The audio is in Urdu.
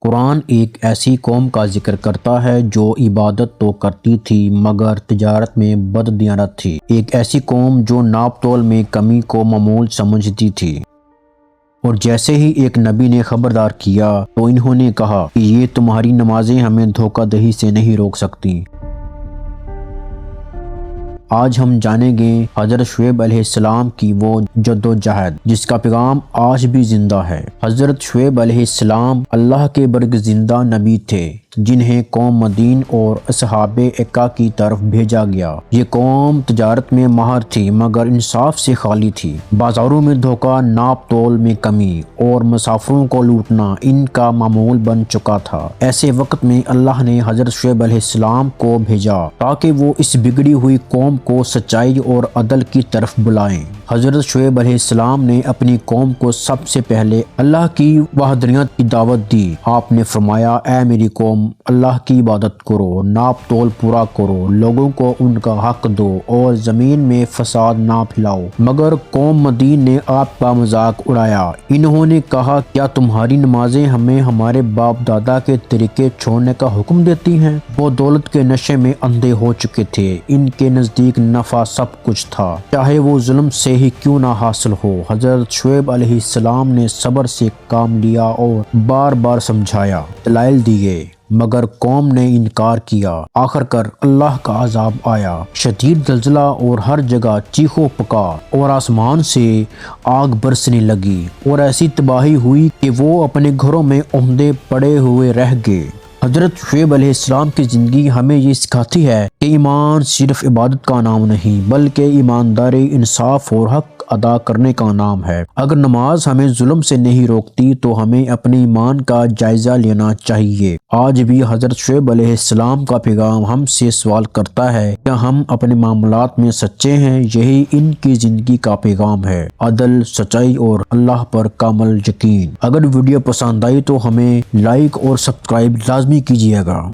قرآن ایک ایسی قوم کا ذکر کرتا ہے جو عبادت تو کرتی تھی مگر تجارت میں بد دیانت تھی۔ ایک ایسی قوم جو ناپ تول میں کمی کو معمول سمجھتی تھی، اور جیسے ہی ایک نبی نے خبردار کیا تو انہوں نے کہا کہ یہ تمہاری نمازیں ہمیں دھوکہ دہی سے نہیں روک سکتی۔ آج ہم جانیں گے حضرت شعیب علیہ السلام کی وہ جدوجہد جس کا پیغام آج بھی زندہ ہے۔ حضرت شعیب علیہ السلام اللہ کے برگزیدہ نبی تھے جنہیں قوم مدین اور اصحاب ایکا کی طرف بھیجا گیا۔ یہ قوم تجارت میں ماہر تھی مگر انصاف سے خالی تھی۔ بازاروں میں دھوکہ، ناپ تول میں کمی اور مسافروں کو لوٹنا ان کا معمول بن چکا تھا۔ ایسے وقت میں اللہ نے حضرت شعیب علیہ السلام کو بھیجا تاکہ وہ اس بگڑی ہوئی قوم کو سچائی اور عدل کی طرف بلائیں۔ حضرت شعیب علیہ السلام نے اپنی قوم کو سب سے پہلے اللہ کی وحدانیت کی دعوت دی۔ آپ نے فرمایا، اے میری قوم، اللہ کی عبادت کرو، ناپ تول پورا کرو، لوگوں کو ان کا حق دو اور زمین میں فساد نہ پھیلاؤ۔ مگر قوم مدین نے آپ کا مذاق اڑایا۔ انہوں نے کہا، کیا تمہاری نمازیں ہمیں ہمارے باپ دادا کے طریقے چھوڑنے کا حکم دیتی ہیں؟ وہ دولت کے نشے میں اندھے ہو چکے تھے۔ ان کے نزدیک نفع سب کچھ تھا، چاہے وہ ظلم سے ہی کیوں نہ حاصل ہو۔ حضرت شعیب علیہ السلام نے صبر سے کام لیا اور بار بار سمجھایا، دلائل دیے، مگر قوم نے انکار کیا۔ آخر کر اللہ کا عذاب آیا، شدید زلزلہ اور ہر جگہ چیخ و پکار، اور آسمان سے آگ برسنے لگی اور ایسی تباہی ہوئی کہ وہ اپنے گھروں میں اندھے پڑے ہوئے رہ گئے۔ حضرت شعیب علیہ السلام کی زندگی ہمیں یہ سکھاتی ہے کہ ایمان صرف عبادت کا نام نہیں بلکہ ایمانداری، انصاف اور حق ادا کرنے کا نام ہے۔ اگر نماز ہمیں ظلم سے نہیں روکتی تو ہمیں اپنے ایمان کا جائزہ لینا چاہیے۔ آج بھی حضرت شعیب علیہ السلام کا پیغام ہم سے سوال کرتا ہے، کیا ہم اپنے معاملات میں سچے ہیں؟ یہی ان کی زندگی کا پیغام ہے، عدل، سچائی اور اللہ پر کامل یقین۔ اگر ویڈیو پسند آئی تو ہمیں لائک اور سبسکرائب لازمی کیجیے گا۔